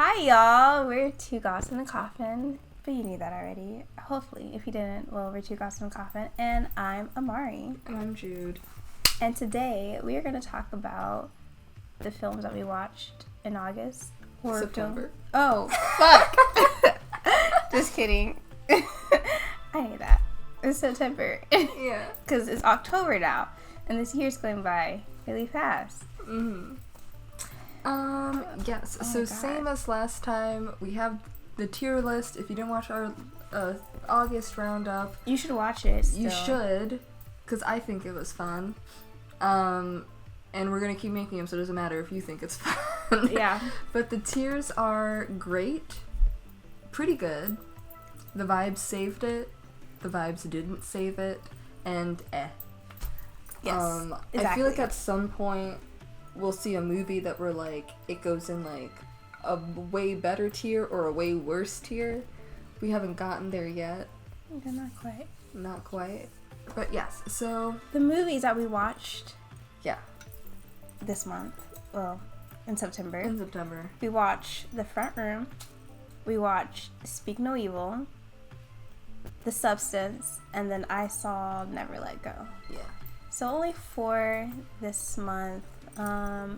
Hi, y'all. We're Two Goss in a Coffin, but you knew that already. Hopefully, if you didn't, well, we're Two Goss in a Coffin, and I'm Amari. And I'm Jude. And today we are going to talk about the films that we watched in August. Horror September. Film. Oh, fuck. Just kidding. I knew that. It's September. Yeah. Because it's October now, and this year's going by really fast. Mm-hmm. Yes. Oh So my God. same as last time, we have the tier list. If you didn't watch our August roundup, You should watch it. you still. should, because I think it was fun. And we're gonna keep making them, so it doesn't matter if you think it's fun. Yeah. But the tiers are great, pretty good. The vibes saved it. The vibes didn't save it, and Yes. I feel like at some point we'll see a movie that we're like, it goes in like a way better tier or a way worse tier. We haven't gotten there yet. They're not quite. Not quite. But yes, so The movies that we watched yeah, this month, well, in September, in September. we watched The Front Room, we watched Speak No Evil, The Substance, and then I saw Never Let Go. Yeah. So only 4 this month,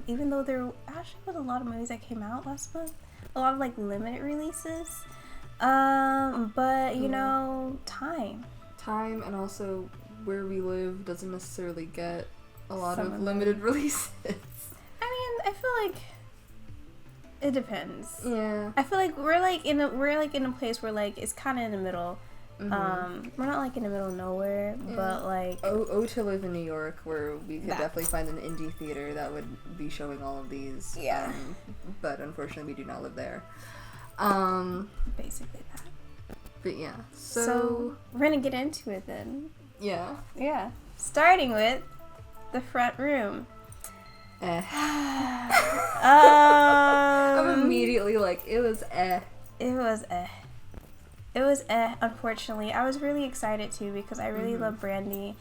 even though there actually was a lot of movies that came out last month, a lot of like limited releases, but you know, time. Time and also where we live doesn't necessarily get a lot Some of of them. limited releases. I mean, I feel like it depends. Yeah. I feel like we're in a place where like it's kind of in the middle. Mm-hmm. We're not like in the middle of nowhere, Yeah. but like To live in New York, where we could That. definitely find an indie theater that would be showing all of these. Yeah. But unfortunately, we do not live there. basically that. But yeah. So we're gonna get into it then. Yeah. Yeah, starting with The Front Room. I'm Um, immediately like, it was It was unfortunately. I was really excited too because I really love Brandy.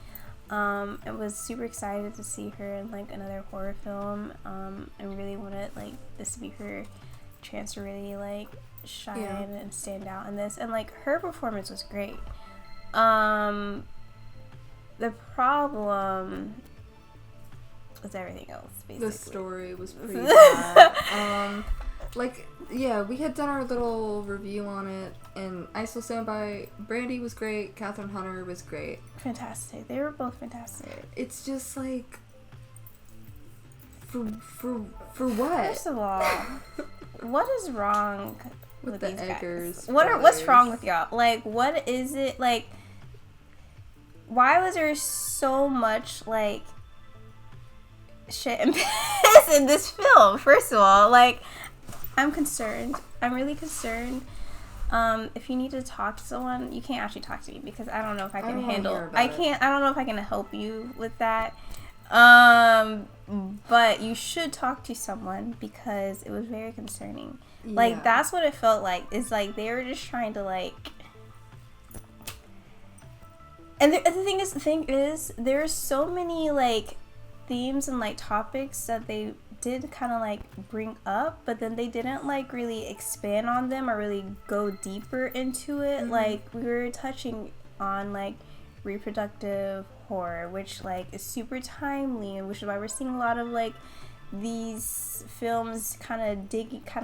I was super excited to see her in like another horror film. And really wanted like this to be her chance to really like shine and stand out in this. And like her performance was great. The problem was everything else, basically. The story was pretty bad. We had done our little review on it, and I still stand by. Brandy was great. Catherine Hunter was great. Fantastic. They were both fantastic. It's just like, for what? First of all, what is wrong with the these Eggers guys? What's wrong brothers. with y'all? Like, what is it like? Why was there so much like shit and piss in this film? First of all, like, I'm concerned. I'm really concerned. If you need to talk to someone, you can't actually talk to me because I don't know if I can don't wanna handle. hear about it. I don't know if I can help you with that. But you should talk to someone because it was very concerning. Like, Yeah. that's what it felt like. It's like they were just trying to like. And the thing is, there's so many like themes and like topics that they did kind of like bring up, but then they didn't like really expand on them or really go deeper into it. Like, we were touching on like reproductive horror, which like is super timely, and which is why we're seeing a lot of like these films kind of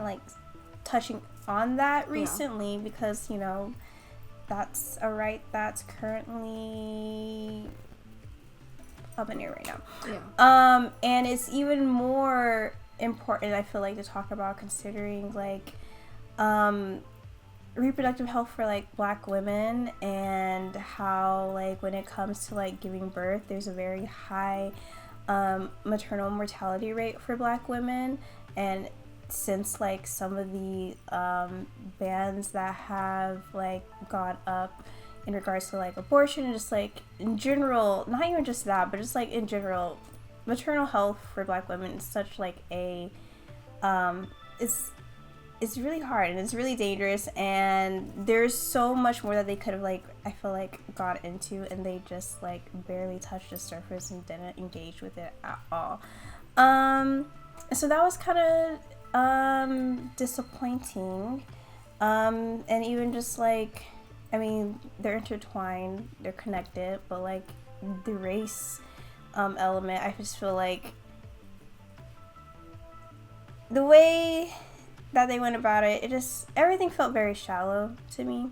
like touching on that recently, because you know that's a right that's currently up in here right now. Yeah. And it's even more important, I feel like, to talk about, considering like reproductive health for like Black women, and how like when it comes to like giving birth, there's a very high maternal mortality rate for Black women. And since like some of the bans that have like gone up in regards to like abortion and just like in general, not even just that, but just like in general, maternal health for Black women is such like a it's really hard and it's really dangerous, and there's so much more that they could have like, I feel like, got into, and they just like barely touched the surface and didn't engage with it at all. So that was kind of Disappointing. And even just like, I mean, they're intertwined, they're connected, but like the race element, I just feel like the way that they went about it, everything felt very shallow to me.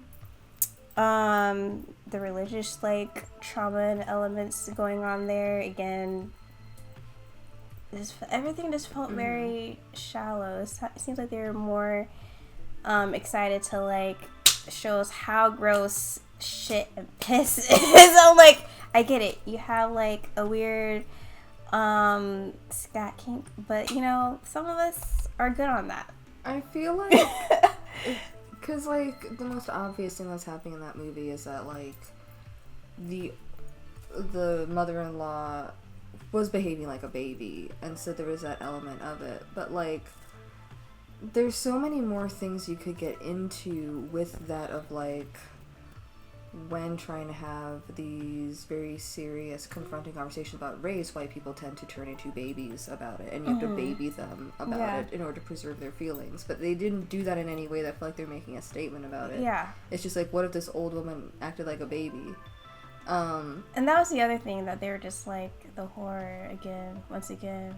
The religious like trauma and elements going on there, again, everything just felt very shallow. It seems like they were more excited to like show us how gross shit and piss is. I'm like, I get it. You have like a weird scat kink, but you know, some of us are good on that. I feel like because like the most obvious thing that's happening in that movie is that like the mother-in-law was behaving like a baby, and so there was that element of it, but like there's so many more things you could get into with that, of like when trying to have these very serious confronting conversations about race, white people tend to turn into babies about it, and you have to baby them about it in order to preserve their feelings. But they didn't do that in any way that felt like they're making a statement about it. Yeah. It's just like, what if this old woman acted like a baby? And that was the other thing, that they were just like the horror once again.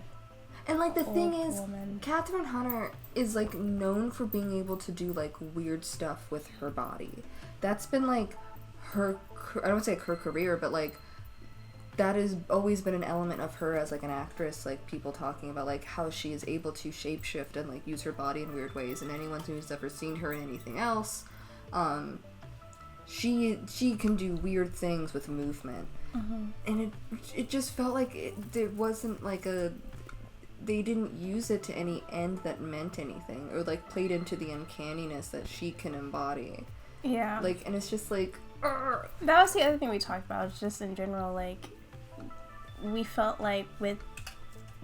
And like the thing is, Kathryn Hunter is like known for being able to do like weird stuff with her body. That's been like her, I don't want to say her career, but like that has always been an element of her as like an actress, like people talking about like how she is able to shapeshift and like use her body in weird ways. And anyone who's ever seen her in anything else, she can do weird things with movement. And it just felt like there wasn't like they didn't use it to any end that meant anything, or like played into the uncanniness that she can embody. Yeah. Like, and it's just like, that was the other thing we talked about, just in general, like we felt like with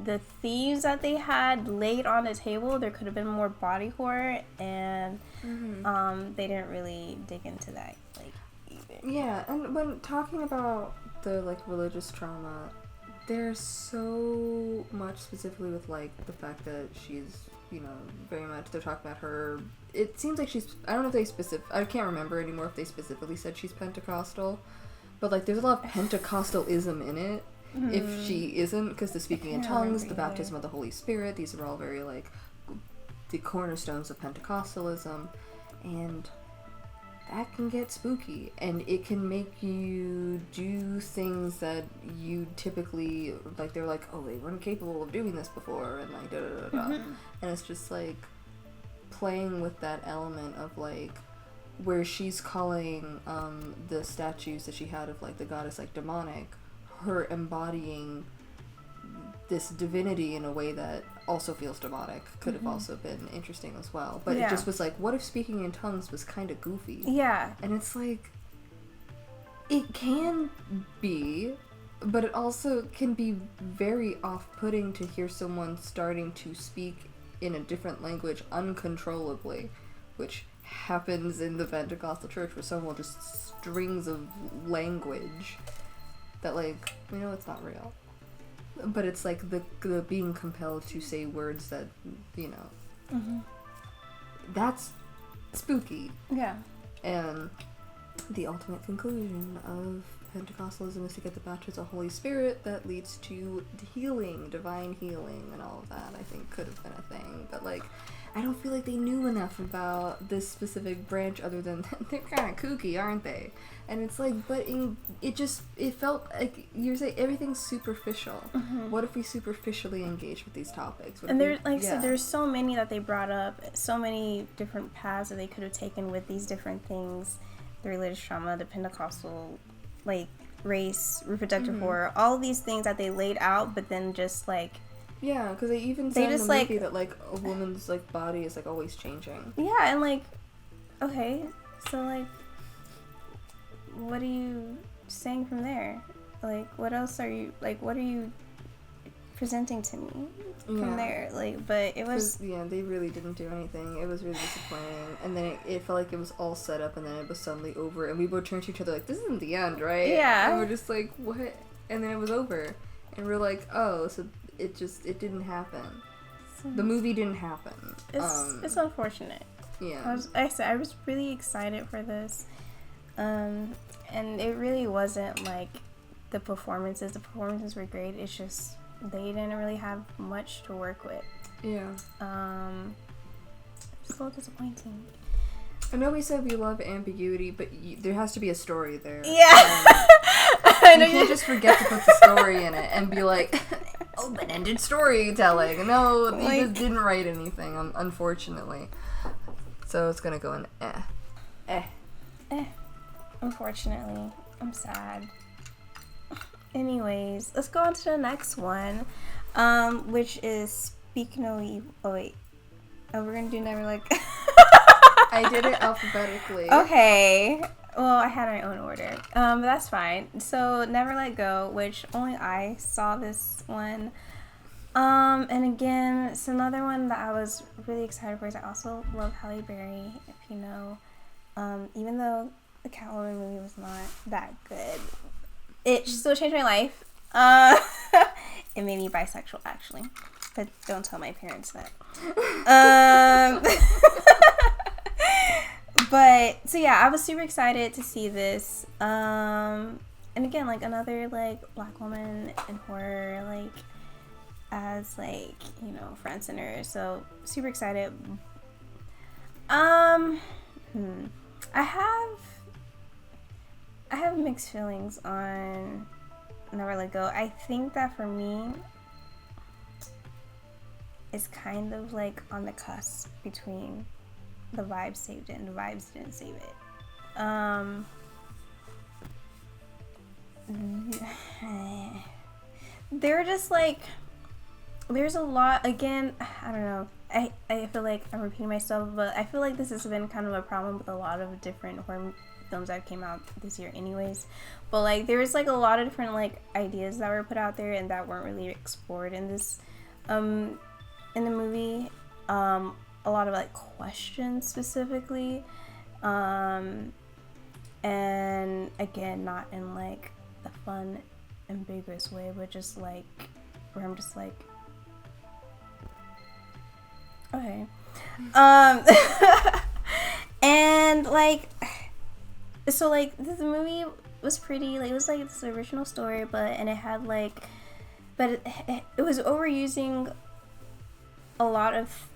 the themes that they had laid on the table, there could have been more body horror, and they didn't really dig into that like either. Yeah, and when talking about the like religious trauma, there's so much specifically with like the fact that she's, you know, very much, they're talking about her, it seems like she's, I don't know if they I can't remember anymore if they specifically said she's Pentecostal, but like there's a lot of Pentecostalism in it. If she isn't, because the speaking in tongues, the baptism of the Holy Spirit, these are all very like the cornerstones of Pentecostalism, and that can get spooky, and it can make you do things that you typically, like, they're like, oh, they weren't capable of doing this before, and like da-da-da-da. And it's just like playing with that element of like where she's calling the statues that she had of like the goddess like demonic, her embodying this divinity in a way that also feels demonic. Could have also been interesting as well, but it just was like, what if speaking in tongues was kind of goofy? And it's like, it can be, but it also can be very off-putting to hear someone starting to speak in a different language uncontrollably, which happens in the Pentecostal church, where someone will just strings of language that, like, we know it's not real, but it's like the being compelled to say words that, you know, that's spooky. And the ultimate conclusion of Pentecostalism is to get the baptism of the Holy Spirit that leads to healing, divine healing, and all of that. I think could have been a thing, but like, I don't feel like they knew enough about this specific branch other than they're kind of kooky, aren't they? And it's like, but it felt like you're saying everything's superficial. What if we superficially engage with these topics? And there's so there's so many that they brought up, so many different paths that they could have taken with these different things, the religious trauma, the Pentecostal, like, race, reproductive horror, all these things that they laid out, but then just like, yeah, because they even said in the movie that like a woman's like body is like always changing. Yeah, and like, okay, so like, what are you saying from there? Like, what else are you, like, what are you presenting to me from there? Like, but it was, yeah, they really didn't do anything. It was really disappointing, and then it felt like it was all set up, and then it was suddenly over, and we both turned to each other like, this isn't the end, right? Yeah, and we're just like, what? And then it was over, and we're like, oh, so it didn't happen. The movie didn't happen. It's unfortunate. Yeah. I was really excited for this. And it really wasn't like the performances. The performances were great. It's just they didn't really have much to work with. Yeah. It's a little disappointing. I know we said we love ambiguity, but there has to be a story there. Yeah. You can't just forget to put the story in it and be like, open-ended storytelling. No, you just didn't write anything, unfortunately. So it's gonna go in Unfortunately. I'm sad. Anyways, let's go on to the next one, which is Speak No Evil. Oh, wait. Oh, we're gonna do Never Let Go. I did it alphabetically. Okay. Well, I had my own order. But that's fine. So, Never Let Go, which only I saw this one. And again, it's another one that I was really excited for. I also love Halle Berry, if you know. Even though the Catwoman movie was not that good, it still changed my life. It made me bisexual, actually. But don't tell my parents that. But, so yeah, I was super excited to see this. And again, like, another, like, black woman in horror, like, as, like, you know, front and center. So, super excited. I have mixed feelings on Never Let Go. I think that for me, it's kind of, like, on the cusp between the vibes saved it and the vibes didn't save it. They're just like, there's a lot, again, I don't know, I feel like I'm repeating myself, but I feel like this has been kind of a problem with a lot of different horror films that came out this year anyways. But like, there's like a lot of different like ideas that were put out there and that weren't really explored in this in the movie. A lot of like questions specifically, and again, not in like a fun, ambiguous way, but just like where I'm just like, okay, and like, so like the movie was pretty, like it was like this original story, and it had like, but it was overusing a lot of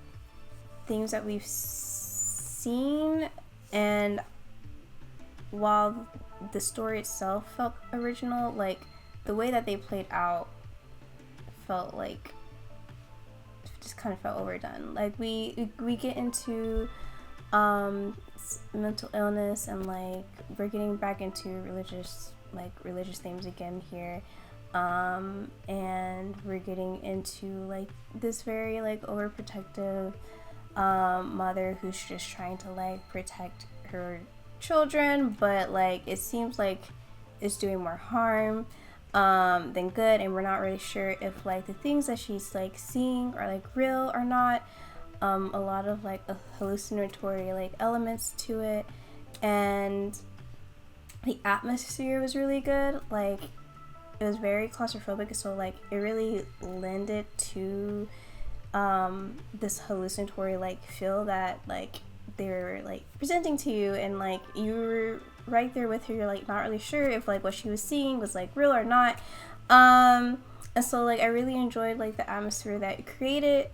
things that we've seen, and while the story itself felt original, like the way that they played out felt like just kind of felt overdone. Like we get into mental illness, and like we're getting back into religious themes again here, and we're getting into like this very like overprotective mother who's just trying to like protect her children, but like it seems like it's doing more harm than good, and we're not really sure if like the things that she's like seeing are like real or not. A lot of like hallucinatory like elements to it, and the atmosphere was really good. Like it was very claustrophobic, so like it really lended to this hallucinatory like feel that like they're like presenting to you, and like you were right there with her. You're like not really sure if like what she was seeing was like real or not, and so like I really enjoyed like the atmosphere that it created,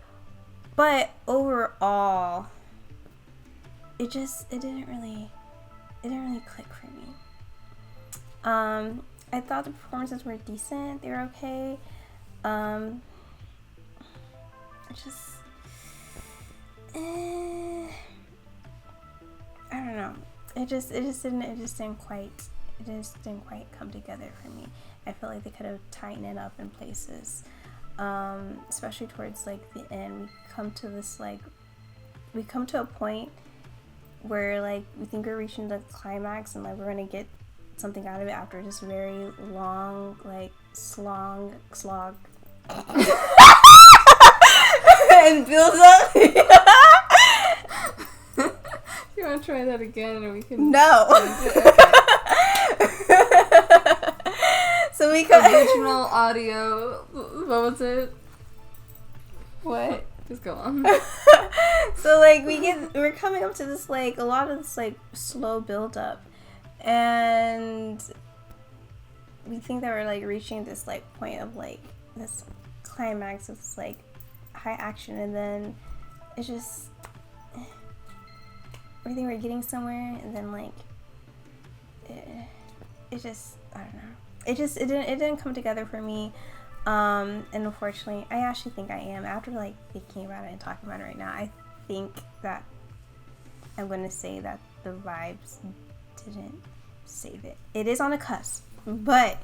but overall it didn't really click for me. I thought the performances were decent, they were okay. I don't know. It just didn't quite come together for me. I feel like they could have tightened it up in places, especially towards like the end. We come to a point where like we think we're reaching the climax, and like we're gonna get something out of it after this very long like slog and builds up. You want to try that again, or we can? No. So we got original audio. What was it? What? Just go on. So like we're coming up to this like a lot of this like slow build up, and we think that we're like reaching this like point of like this climax of this like high action, and then it's just we think we're getting somewhere, and then like it just I don't know. It didn't come together for me. And unfortunately, I actually think I am, after like thinking about it and talking about it right now, I think that I'm going to say that the vibes didn't save it. It is on the cusp, but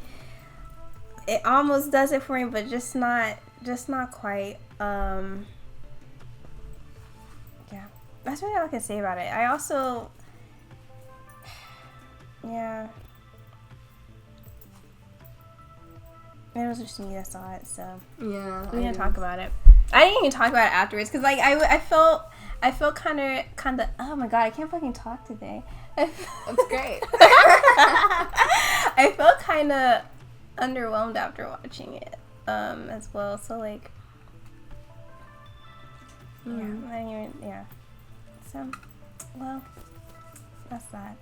it almost does it for me, but just not quite. Yeah, that's really all I can say about it. I also, yeah. It was just me that saw it, so yeah, we didn't talk about it. I didn't even talk about it afterwards because, like, I felt kind of. Oh my god, I can't fucking talk today. That's great. I felt kind of underwhelmed after watching it, as well. So like, yeah. So, well, that's that.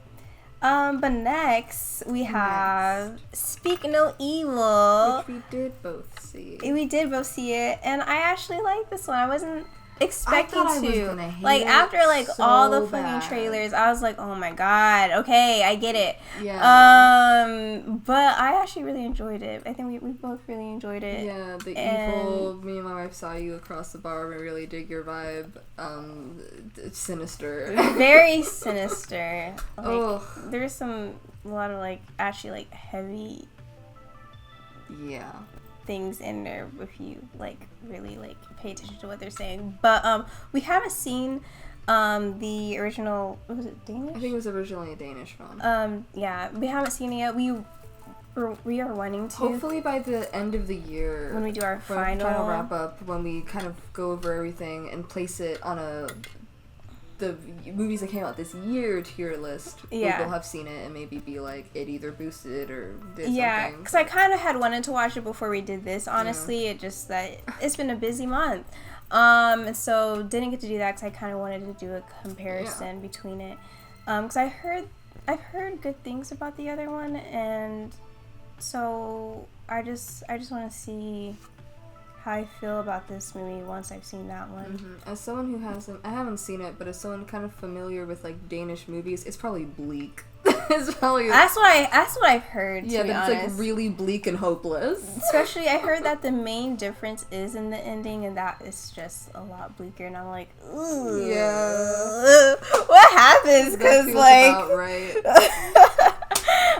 But next we have Speak No Evil, which we did both see. We did both see it, and I actually liked this one. I wasn't expecting I to. was gonna hate like, after like so all the fucking bad. trailers, I was like, oh my god, okay, I get it. Yeah. But I actually really enjoyed it. I think we both really enjoyed it. Yeah, evil. Me and my wife saw you across the bar. We really dig your vibe. It's sinister. Very sinister. Like, Ugh. there's a lot of like actually like heavy. Yeah. Things in there if you like really like pay attention to what they're saying, but we haven't seen the original. Was it Danish? I think it was originally a Danish film. Yeah, we haven't seen it yet. We are wanting to. Hopefully by the end of the year, when we do our final wrap up, when we kind of go over everything and place it on the movies that came out this year tier list, yeah, we'll have seen it and maybe be like, it either boosted or did something. Yeah, because I kind of had wanted to watch it before we did this, honestly. Yeah. It just that it's been a busy month, so didn't get to do that because I kind of wanted to do a comparison between it, because I've heard good things about the other one, and so I just want to see how I feel about this movie once I've seen that one. Mm-hmm. As someone who I haven't seen it, but as someone kind of familiar with like Danish movies, it's probably bleak. It's probably that's what I've heard. Yeah, to be it's honest. like really bleak and hopeless. Especially, I heard that the main difference is in the ending, and that is just a lot bleaker. And I'm like, ooh, yeah. What happens? Because like, about right.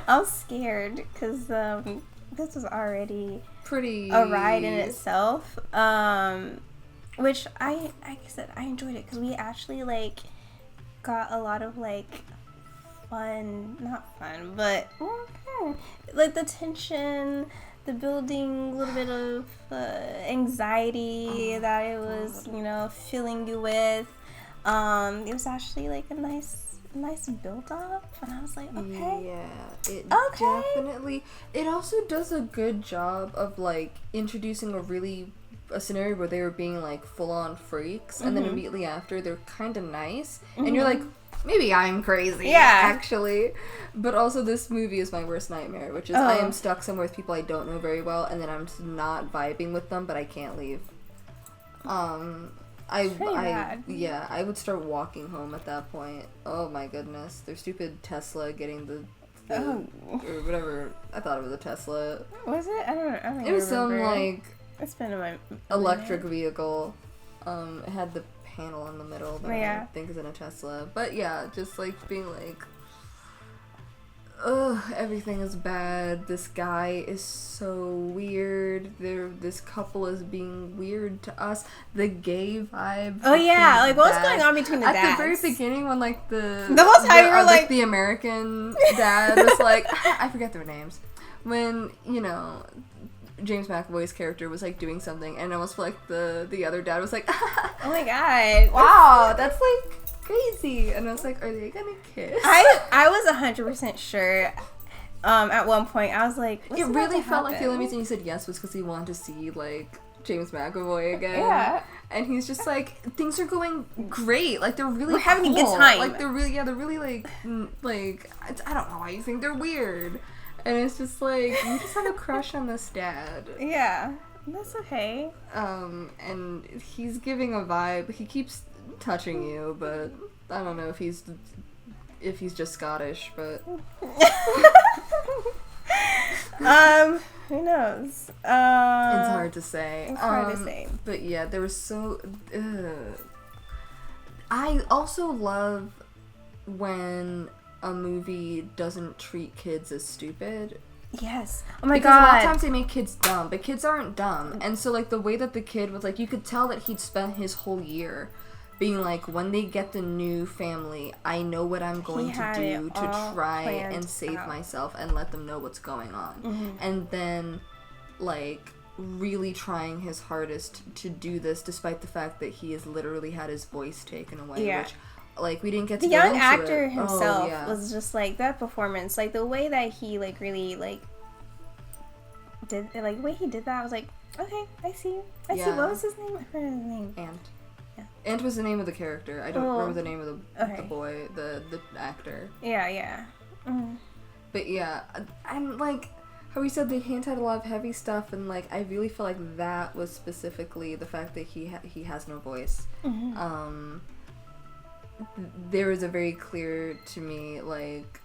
I'm scared because this was already pretty a ride in itself, which I said I enjoyed it because we actually like got a lot of like not fun but like the tension, the building, a little bit of anxiety that it was filling you with. It was actually like a nice build up, and I was like, okay. Yeah, definitely. It also does a good job of like introducing a scenario where they were being like full on freaks, and then immediately after they're kind of nice, and you're like, maybe I'm crazy, actually. But also, this movie is my worst nightmare, which is I am stuck somewhere with people I don't know very well, and then I'm just not vibing with them, but I can't leave. I would start walking home at that point. Oh my goodness, their stupid Tesla getting the or whatever. I thought it was a Tesla. Was it? I don't it was remember. Some like it's been in my electric vehicle. It had the panel in the middle that I think is in a Tesla. But yeah, just like being like, ugh, everything is bad. This guy is so weird. This couple is being weird to us. The gay vibe. Oh yeah, like what's going on between the dads? At the very beginning, when like the whole time you were like the American dad was like, I forget their names. When James McAvoy's character was like doing something, and I almost feel like the other dad was like, oh my god, wow, that's like crazy. And I was like, are they gonna kiss? I was 100% sure. At one point, I was like, it really felt like the only reason he said yes was because he wanted to see like James McAvoy again. Yeah. And he's just like, things are going great. Like, they're really We're having cool. a good time. Like, they're really, like, I don't know why you think they're weird. And it's just like, you just have a crush on this dad. Yeah. That's okay. And he's giving a vibe. He keeps touching you, but I don't know if he's just Scottish, but... Who knows? It's hard to say. It's hard to say. But yeah, there was so... I also love when a movie doesn't treat kids as stupid. Yes. Oh my because god. Because a lot of times they make kids dumb, but kids aren't dumb. And so, like, the way that the kid was, like, you could tell that he'd spent his whole year being like, when they get the new family, I know what I'm going to do to try and save myself and let them know what's going on. Mm-hmm. And then, like, really trying his hardest to do this despite the fact that he has literally had his voice taken away, which, like, we didn't get to the young actor himself was just, like, that performance, like, the way that he, like, really, like, did, like, the way he did that, I was like, okay, I see. I see. What was his name? I forgot his name. Ant. Ant was the name of the character. I don't remember the name of the boy, the actor. Yeah. Mm-hmm. But yeah, I'm like, how we said the Hint had a lot of heavy stuff, and like I really feel like that was specifically the fact that he has no voice. Mm-hmm. There is a very clear to me like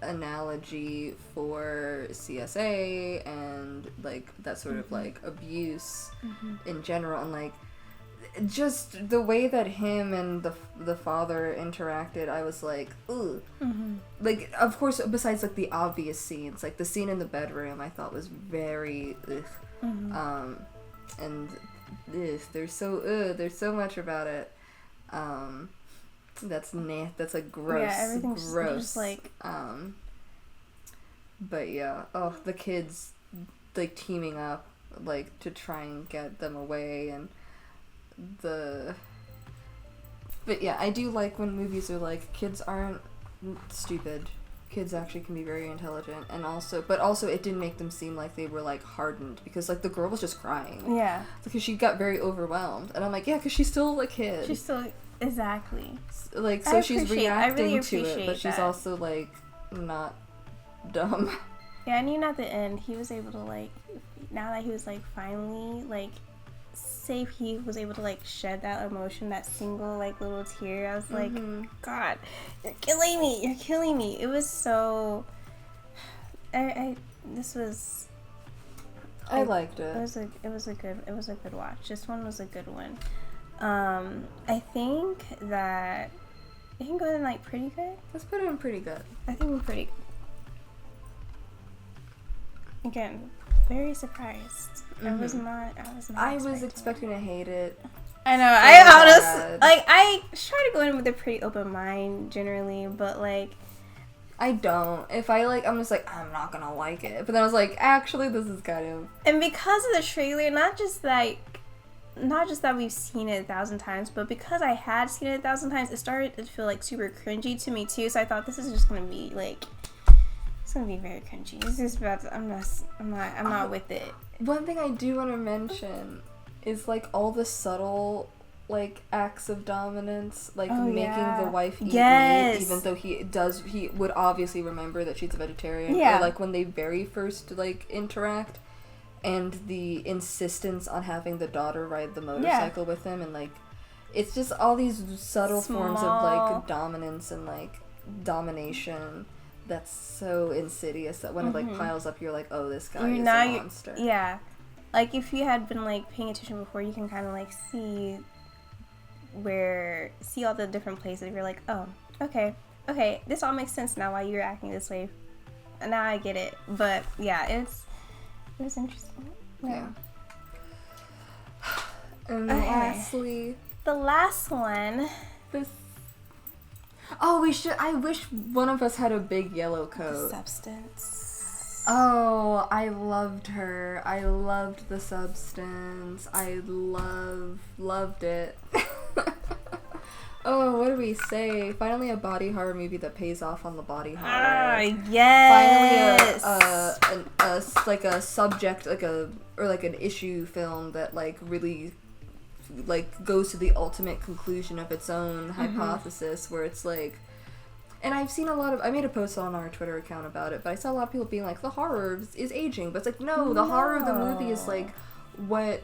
analogy for CSA and like that sort of like abuse in general, and like just the way that him and the father interacted, I was like, ooh. Like, of course, besides like the obvious scenes, like the scene in the bedroom, I thought was very and there's so much about it that's like gross. Yeah, everything's gross. Just like but yeah, the kids like teaming up like to try and get them away, and but yeah, I do like when movies are like, kids aren't stupid. Kids actually can be very intelligent, and also it didn't make them seem like they were like hardened, because like the girl was just crying. Yeah. Because she got very overwhelmed, and I'm like, yeah, because she's still a kid. She's still exactly. Like, so she's reacting really to it, but she's also like not dumb. Yeah, and even at the end, he was able to like, now that he was like finally like safe, he was able to like shed that emotion, that single like little tear. I was like, God, you're killing me. It was so I liked it. It was a good watch. This one was a good one. I think that I can go in like pretty good. Let's put it in pretty good. I think we're pretty good. Again, very surprised. I was not. I was expecting to hate it. I know. I try to go in with a pretty open mind generally, but like, I don't. If I like, I'm just like, I'm not gonna like it. But then I was like, actually, this is kind of. And because of the trailer, not just that we've seen it 1,000 times, but because I had seen it 1,000 times, it started to feel like super cringy to me too. So I thought this is just gonna be like, it's gonna be very cringy. It's just about to, I'm not with it. One thing I do want to mention is like all the subtle like acts of dominance, like making the wife eat meat, even though he would obviously remember that she's a vegetarian. Yeah. Or like when they very first like interact, and the insistence on having the daughter ride the motorcycle with him, and like it's just all these subtle forms of like dominance and like domination that's so insidious that when it like piles up, you're like, oh, this guy is a monster. Yeah, like if you had been like paying attention before, you can kind of like see all the different places. You're like, oh, okay, this all makes sense now why you're acting this way. And now I get it. But yeah, it was interesting. Yeah. And lastly, the last one. I wish one of us had a big yellow coat. The Substance. Oh, I loved her. I loved The Substance. I loved it. Oh, what do we say? Finally a body horror movie that pays off on the body horror. Yes. Finally a a subject, or an issue film that like really like goes to the ultimate conclusion of its own hypothesis, where it's like, and I've seen I made a post on our Twitter account about it, but I saw a lot of people being like, the horror is aging, but it's like, no, the horror of the movie is like what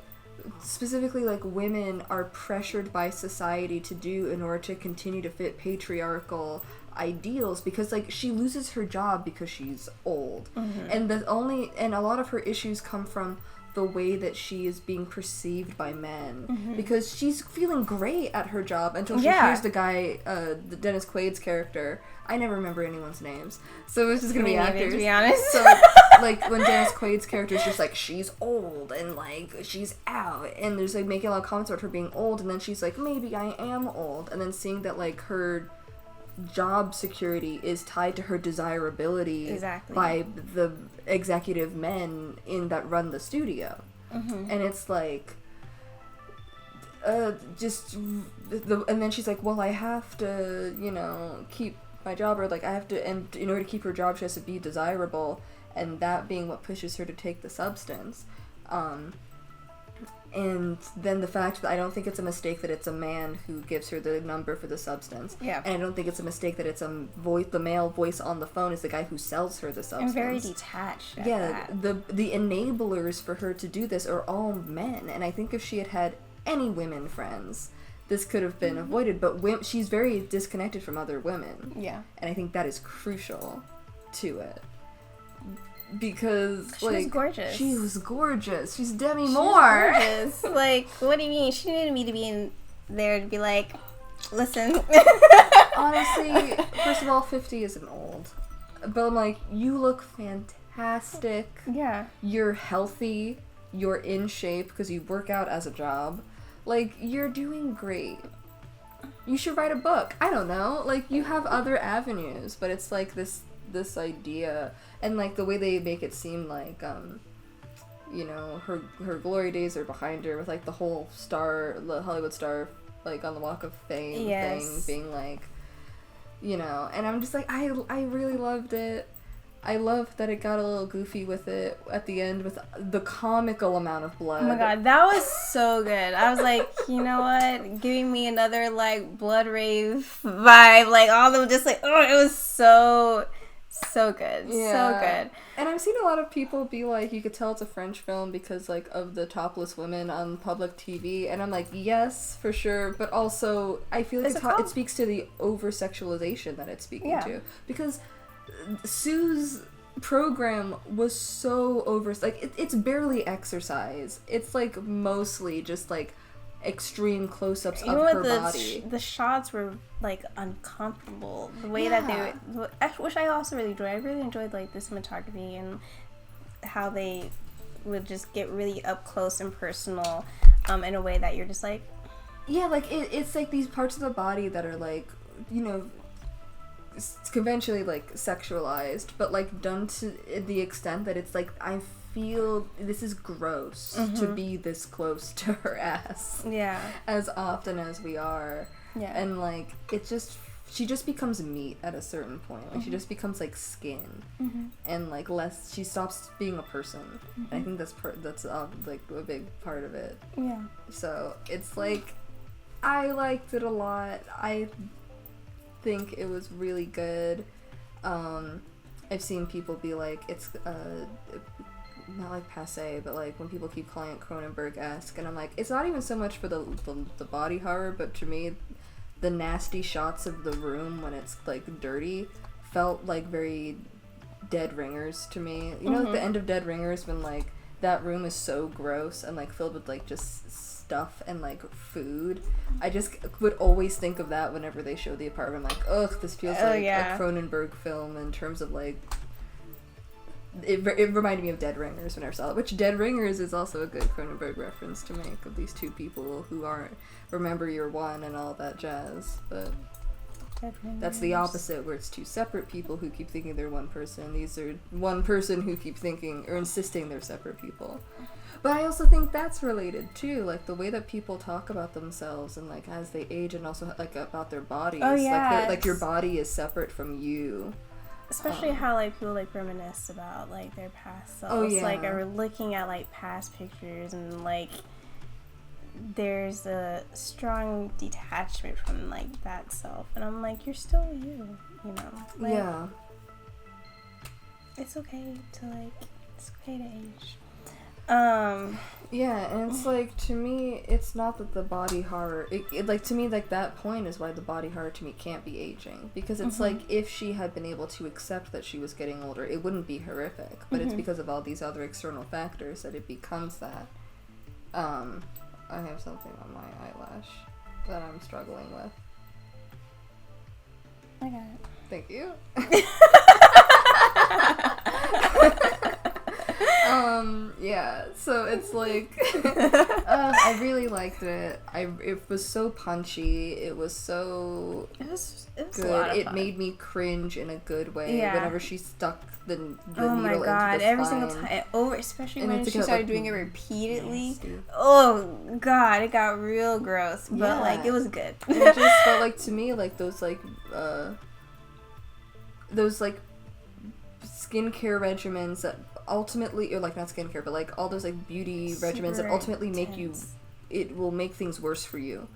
specifically like women are pressured by society to do in order to continue to fit patriarchal ideals, because like she loses her job because she's old, and a lot of her issues come from the way that she is being perceived by men, because she's feeling great at her job until she hears the guy, the Dennis Quaid's character. I never remember anyone's names, so it's just gonna be actors. To be honest, so like when Dennis Quaid's character is just like, she's old and like she's out, and there's like making a lot of comments about her being old, and then she's like, maybe I am old, and then seeing that like her job security is tied to her desirability by the executive men that run the studio, and it's like and then she's like, well, I have to keep my job, or like I have to, and in order to keep her job she has to be desirable, and that being what pushes her to take the substance. And then the fact that I don't think it's a mistake that it's a man who gives her the number for the substance. Yeah. And I don't think it's a mistake that it's the male voice on the phone is the guy who sells her the substance. And very detached. The enablers for her to do this are all men. And I think if she had had any women friends, this could have been avoided. But she's very disconnected from other women. Yeah. And I think that is crucial to it. Because she was gorgeous. She was gorgeous. She's Demi Moore. Gorgeous. Like, what do you mean? She needed me to be in there to be like, listen. Honestly, first of all, 50 isn't old. But I'm like, you look fantastic. Yeah. You're healthy. You're in shape because you work out as a job. Like, you're doing great. You should write a book. I don't know. Like, you have other avenues, but it's like this idea, and like the way they make it seem like her glory days are behind her, with like the whole the Hollywood star like on the Walk of Fame thing being like, and I'm just like, I really loved it. I love that it got a little goofy with it at the end with the comical amount of blood. Oh my god, that was so good. I was like, you know what? Giving me another like blood rave vibe, like all of them just like, oh, it was so good. Yeah. So good. And I've seen a lot of people be like, you could tell it's a French film because like of the topless women on public TV, and I'm like, yes, for sure, but also I feel like it speaks to the over-sexualization that it's speaking to, because Sue's program was so it's barely exercise. It's like mostly just like extreme close-ups of her body. The shots were like uncomfortable. The way that which I also really enjoyed. I really enjoyed like the cinematography and how they would just get really up close and personal, in a way that you're just like, like it's like these parts of the body that are like, conventionally like sexualized, but like done to the extent that it's like, I feel this is gross to be this close to her ass as often as we are, and like she just becomes meat at a certain point. Like she just becomes like skin, and like she stops being a person. And I think that's like a big part of it. So it's like, I liked it a lot. I think it was really good. I've seen people be like, it's not like passe, but like when people keep calling it Cronenberg-esque, and I'm like, it's not even so much for the body horror, but to me, the nasty shots of the room when it's like dirty felt like very Dead Ringers to me. Like the end of Dead Ringers, when like that room is so gross and like filled with like just stuff and like food. I just would always think of that whenever they show the apartment. Like, ugh, this feels like a Cronenberg film in terms of like. It reminded me of Dead Ringers when I saw it, which Dead Ringers is also a good Cronenberg reference to make, of these two people who aren't remember you're one and all that jazz, but that's the opposite, where it's two separate people who keep thinking they're one person. These are one person who keep thinking or insisting they're separate people. But I also think that's related too, like the way that people talk about themselves and like as they age, and also like about their bodies. Oh yeah, like your body is separate from you. especially how like people like reminisce about like their past selves. Oh, yeah. Like, are looking at like past pictures, and like there's a strong detachment from like that self, and I'm like, you're still you know. Like, yeah. It's okay to age. Yeah, and it's like, to me, it's not that the body horror, it like, to me, like, that point is why the body horror to me can't be aging, because it's like, if she had been able to accept that she was getting older, it wouldn't be horrific, but it's because of all these other external factors that it becomes that. I have something on my eyelash that I'm struggling with. I got it. Thank you. Yeah, so it's like, I really liked it. It was so punchy. It was so good. A lot of fun. Made me cringe in a good way. Yeah. Whenever she stuck the needle oh my god, into the every spine. single time. Especially when she started doing it repeatedly. Nasty. Oh god, it got real gross. But like, it was good. It just felt like, to me, like those skincare regimens that ultimately, or like not skincare, but like all those like beauty regimens that ultimately make you, it will make things worse for you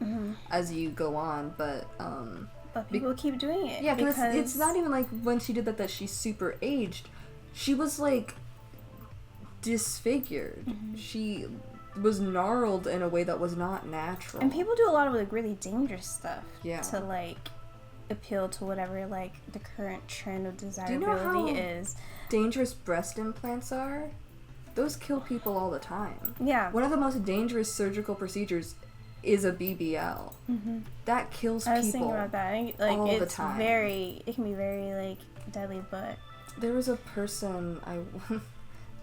as you go on, but people keep doing it. Yeah, because it's not even like when she did that she's super aged. She was like disfigured. She was gnarled in a way that was not natural. And people do a lot of like really dangerous stuff to like appeal to whatever like the current trend of desirability is. Dangerous breast implants are? Those kill people all the time. Yeah. One of the most dangerous surgical procedures is a BBL. That kills people. I was thinking about that. Like, all it's the time. It can be very like deadly, but there was a person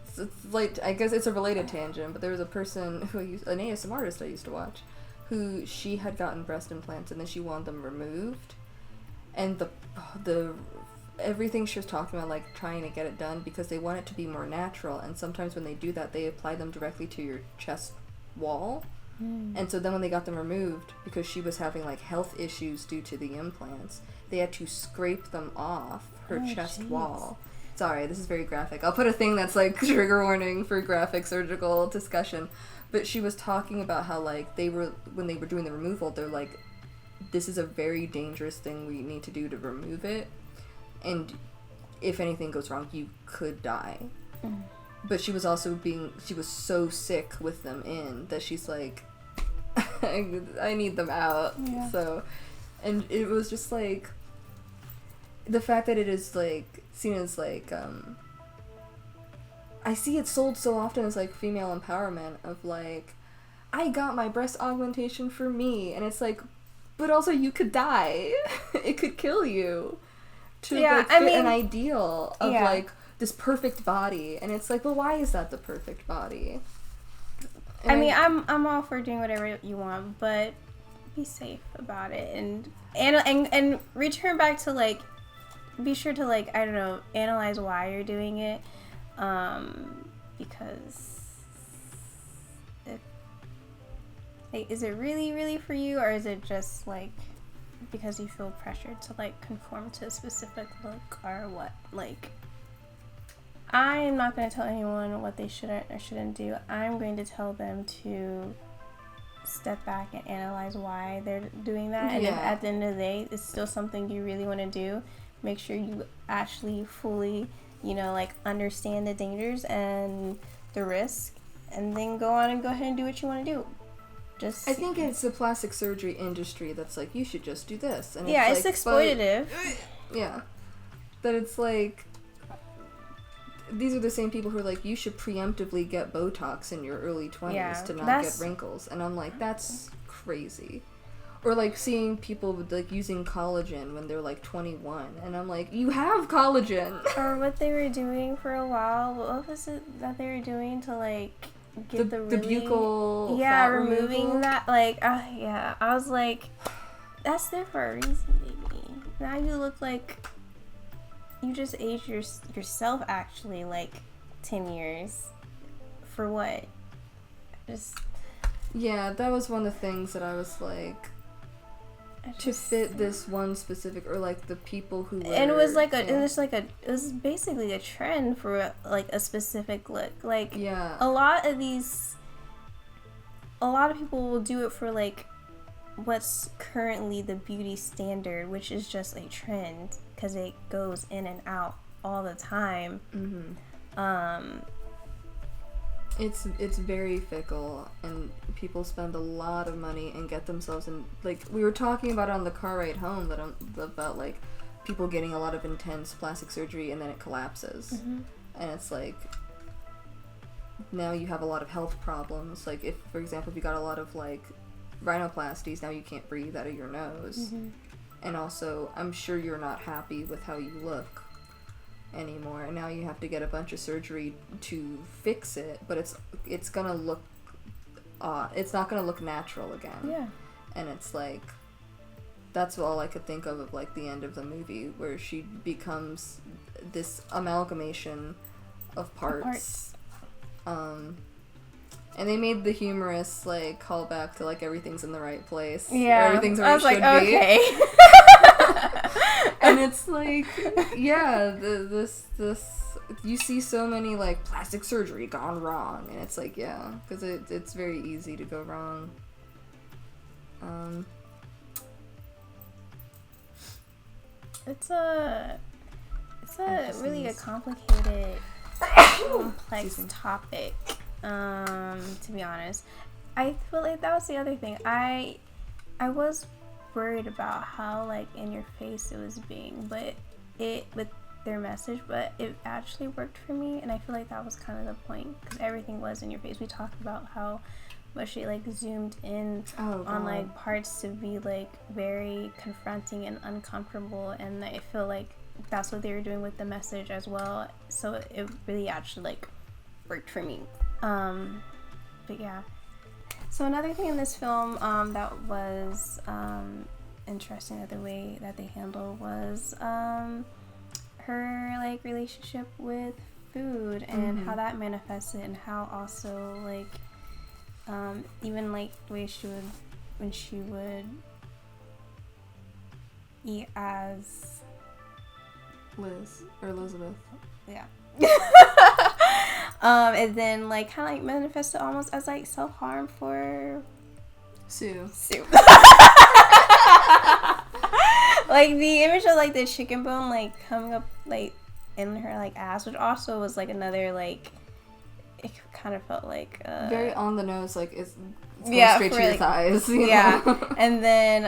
it's like, I guess it's a related tangent, but there was a person an ASMR artist I used to watch, who she had gotten breast implants and then she wanted them removed, and the everything she was talking about, like trying to get it done because they want it to be more natural, and sometimes when they do that they apply them directly to your chest wall. And so then when they got them removed, because she was having like health issues due to the implants, they had to scrape them off her chest wall. Sorry, this is very graphic. I'll put a thing that's like trigger warning for graphic surgical discussion. But she was talking about how like when they were doing the removal, they're like, this is a very dangerous thing we need to do to remove it, and if anything goes wrong, you could die. But she was also she was so sick with them in that she's like, I need them out. Yeah. So, and it was just like, the fact that it is like seen as like, I see it sold so often as like female empowerment of like, I got my breast augmentation for me, and it's like, but also you could die. It could kill you. To like, fit an ideal of like this perfect body, and it's like, well, why is that the perfect body? And I'm all for doing whatever you want, but be safe about it, and return back to like, be sure to like, I don't know, analyze why you're doing it, because is it really for you, or is it just like because you feel pressured to like conform to a specific look or what? Like, I am not going to tell anyone what they should or shouldn't do. I'm going to tell them to step back and analyze why they're doing that. And if at the end of the day it's still something you really want to do, make sure you actually fully, like understand the dangers and the risk, and then go ahead and do what you want to do. I think it's the plastic surgery industry that's like, you should just do this. And it's exploitative. But it's like, these are the same people who are like, you should preemptively get Botox in your early 20s to not get wrinkles. And I'm like, that's crazy. Or like seeing people with like using collagen when they're like 21, and I'm like, you have collagen. Or what they were doing for a while. What was it that they were doing to like get the buccal fat removing removal? That, like, I was like, that's there for a reason, baby. Now you look like you just aged yourself actually like 10 years. For what? Yeah, that was one of the things that I was like, to fit this one specific, or like the people who and it was like it was basically a trend for like a specific look. Like a lot of people will do it for like what's currently the beauty standard, which is just a trend because it goes in and out all the time. It's very fickle, and people spend a lot of money and get themselves in, like, we were talking about it on the car ride home, about like people getting a lot of intense plastic surgery and then it collapses. And it's like, now you have a lot of health problems. Like, if, for example, if you got a lot of like rhinoplasties, now you can't breathe out of your nose. And also, I'm sure you're not happy with how you look anymore, and now you have to get a bunch of surgery to fix it, but it's gonna look it's not gonna look natural again. And it's like, that's all I could think of like the end of the movie, where she becomes this amalgamation of parts. And they made the humorous like callback to like everything's in the right place. Everything's where it should be. Okay. And it's like, this you see so many like plastic surgery gone wrong, and it's like, because it's very easy to go wrong. It's a really a complicated, complex topic. To be honest, I feel like that was the other thing. I was worried about how like in your face it was being, but it with their message, but it actually worked for me, and I feel like that was kind of the point, because everything was in your face. We talked about how much it like zoomed in on like parts to be like very confronting and uncomfortable, and I feel like that's what they were doing with the message as well, so it really actually like worked for me. But yeah. So another thing in this film that was interesting, that the way that they handled was her like relationship with food and how that manifested, and how also like even like the way when she would eat as Liz or Elizabeth. Yeah. And then like kind of like manifested almost as like self-harm for Sue. Like the image of like the chicken bone like coming up like in her like ass, which also was like another like, it kind of felt like very on the nose, like it's going straight to your thighs. You know? And then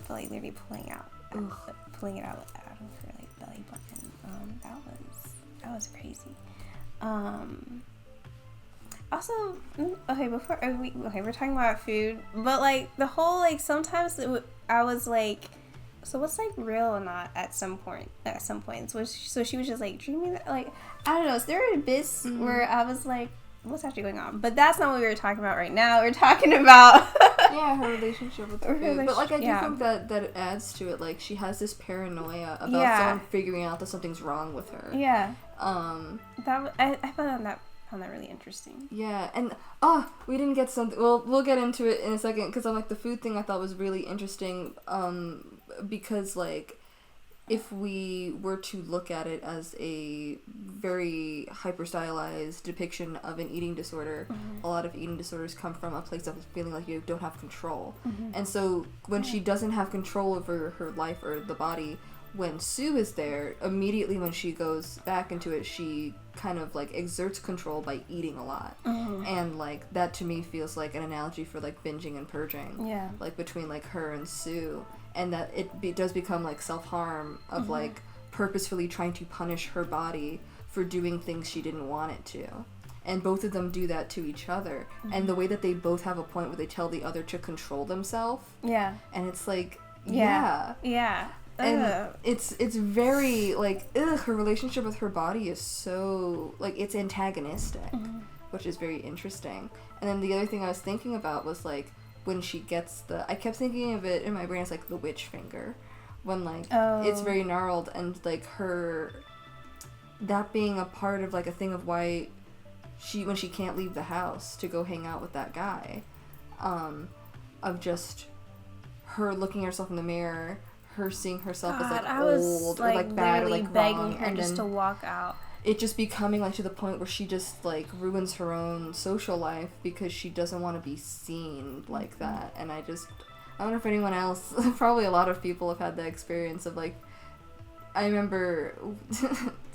like literally pulling it out out of her like belly button. That was crazy. Also, we're talking about food, but like the whole like sometimes I was like, so what's like real or not at some points. So she was just like dreaming that, like, I don't know. So there were bits where I was like, what's actually going on? But that's not what we were talking about right now. We're talking about her relationship with food. But like I do think that it adds to it. Like she has this paranoia about someone figuring out that something's wrong with her. I found that really interesting. And we didn't get something. Well, we'll get into it in a second, because I'm like, the food thing I thought was really interesting. Because like, if we were to look at it as a very hyper-stylized depiction of an eating disorder, a lot of eating disorders come from a place of feeling like you don't have control. And so when she doesn't have control over her life or the body, when Sue is there, immediately when she goes back into it, she kind of like exerts control by eating a lot. And like, that to me feels like an analogy for like binging and purging. Like between like her and Sue. And that it does become like self-harm of like purposefully trying to punish her body for doing things she didn't want it to. And both of them do that to each other. And the way that they both have a point where they tell the other to control themselves. And it's like, and it's very like, her relationship with her body is so like, it's antagonistic, which is very interesting. And then the other thing I was thinking about was like, when she gets I kept thinking of it in my brain as like the witch finger, when like it's very gnarled, and like that being a part of like a thing of why when she can't leave the house to go hang out with that guy, of just her looking at herself in the mirror, her seeing herself as like I old was, or like bad or like begging wrong, her and just then to walk out. it just becoming like to the point where she just like ruins her own social life because she doesn't want to be seen like that. And I wonder if anyone else, probably a lot of people have had the experience of like, I remember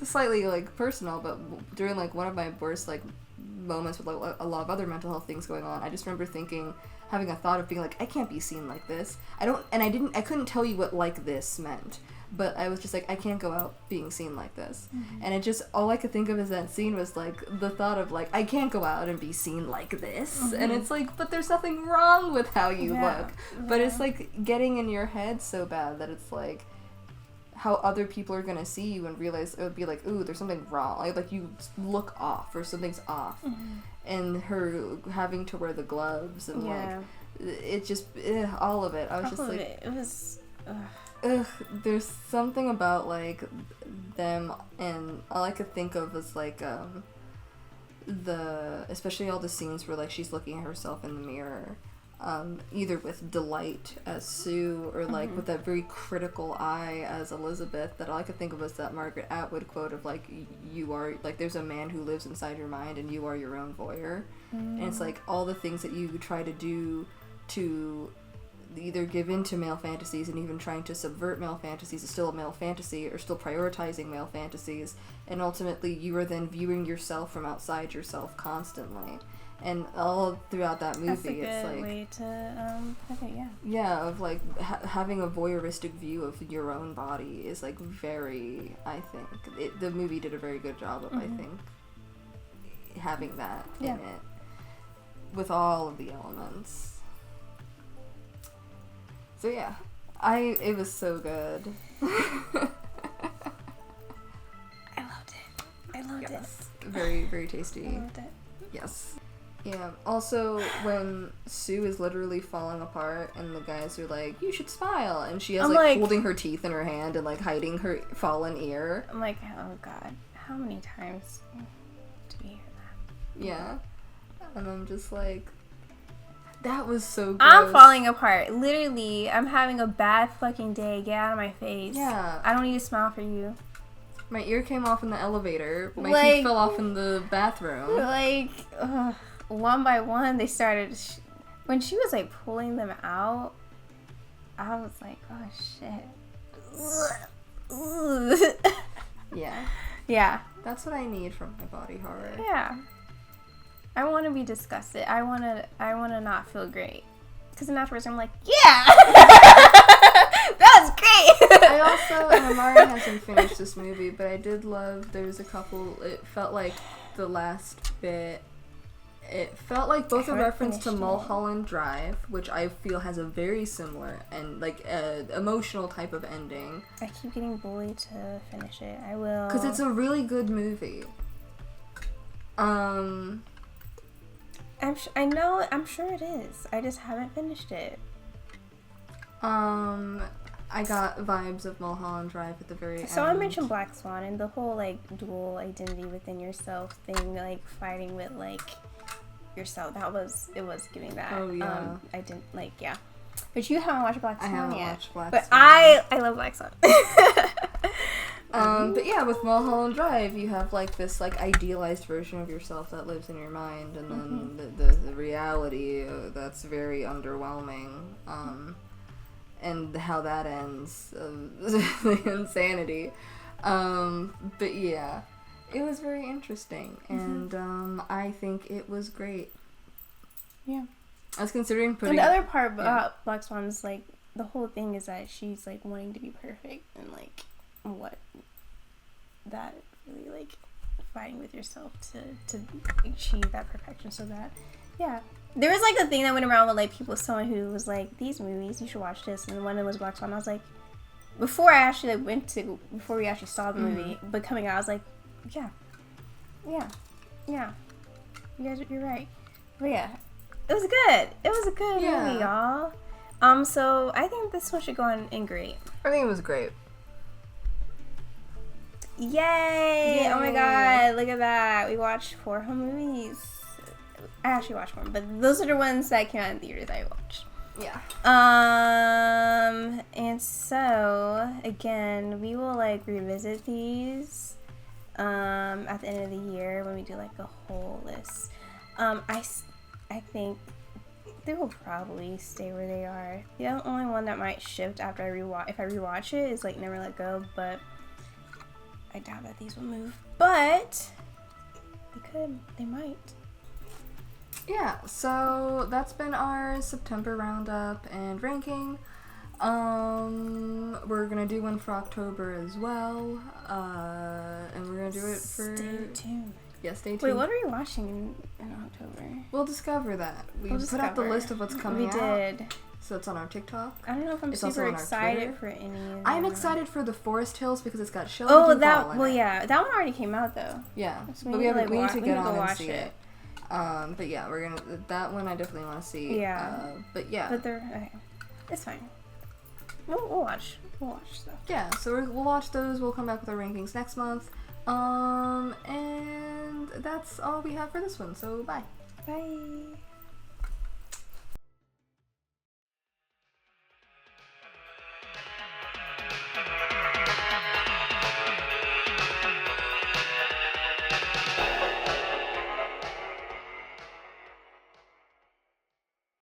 slightly like personal, but during like one of my worst like moments with like a lot of other mental health things going on, I just remember having a thought of being like, I can't be seen like this. I couldn't tell you what like this meant, but I was just like, I can't go out being seen like this. Mm-hmm. And it just, all I could think of as that scene was like the thought of like, I can't go out and be seen like this. Mm-hmm. And it's like, but there's nothing wrong with how you look. But it's like getting in your head so bad that it's like, how other people are gonna see you and realize it would be like, ooh, there's something wrong. Like you look off or something's off. Mm-hmm. And her having to wear the gloves and like, it just, all of it. I was all just like, it was, there's something about like them, and all I could think of was like especially all the scenes where like she's looking at herself in the mirror, either with delight as Sue or like with that very critical eye as Elizabeth. That all I could think of was that Margaret Atwood quote of like, you are like, there's a man who lives inside your mind and you are your own voyeur. And it's like all the things that you try to do to either give in to male fantasies, and even trying to subvert male fantasies is still a male fantasy, or still prioritizing male fantasies, and ultimately you are then viewing yourself from outside yourself constantly. And all throughout that movie, it's like, way to put it, of like having a voyeuristic view of your own body is like very, I think the movie did a very good job of I think having that in it with all of the elements. So yeah, it was so good. I loved it. Very, very tasty. I loved it. Yes. Yeah. Also, when Sue is literally falling apart and the guys are like, you should smile, and she has like holding her teeth in her hand and like hiding her fallen ear. I'm like, oh god, how many times do we hear that? Yeah. And I'm just like, that was so gross. I'm falling apart. Literally, I'm having a bad fucking day. Get out of my face. Yeah. I don't need to smile for you. My ear came off in the elevator. My teeth fell off in the bathroom. Like, one by one, they started... when she was, like, pulling them out, I was like, oh, shit. Yeah. Yeah. That's what I need from my body horror. Yeah. I want to be disgusted. I want to not feel great. Because then afterwards I'm like, yeah! That was great! I also, and Amari hasn't finished this movie, but I did love, there's a couple, it felt like the last bit, it felt like both a reference to Mulholland Drive, which I feel has a very similar and like emotional type of ending. I keep getting bullied to finish it. I will. Because it's a really good movie. I'm sure it is. I just haven't finished it. I got vibes of Mulholland Drive at the very end. So I mentioned Black Swan and the whole like dual identity within yourself thing, like fighting with like yourself. It was giving that. Oh yeah. I didn't like But you haven't watched Black Swan yet. I haven't watched Black Swan. But I love Black Swan. But yeah, with Mulholland Drive, you have like this like idealized version of yourself that lives in your mind, and then the reality that's very underwhelming. And how that ends, the insanity. But yeah, it was very interesting, and I think it was great. Yeah. I was considering putting... And the other part about Black Swan is, like, the whole thing is that she's, like, wanting to be perfect, and, like, what that really, like, fighting with yourself to achieve that perfection, so that, yeah. There was, like, a thing that went around with, like, someone who was like, these movies, you should watch this, and one of them was Black Swan. I was like, before we actually saw the movie, but coming out, I was like, yeah, you're right. But yeah, it was good. It was a good movie, y'all. So I think this one should go in great. I think it was great. Yay! Oh my god, look at that. We watched 4 home movies. I actually watched one, but those are the ones that came out in theaters I watched. Yeah. And so again, we will like revisit these at the end of the year when we do like a whole list. I think they will probably stay where they are. The only one that might shift after if I rewatch it is like Never Let Go, but I doubt that these will move. But they might. Yeah, so that's been our September roundup and ranking. We're gonna do one for October as well, and we're gonna do it for. Stay tuned. Yeah, stay tuned. Wait, what are we watching in October? We'll discover that. We put out the list of what's coming out. We did. So it's on our TikTok. I don't know if I'm super excited for any of them. I'm excited for the Forest Hills because it's got Shelley Duvall in it. Yeah, that one already came out though. Yeah, so but we need to get on and see it. But yeah, that one I definitely want to see. Yeah. But yeah. But okay. It's fine. We'll watch stuff. Yeah, so we'll watch those. We'll come back with our rankings next month. And that's all we have for this one. So bye. Bye.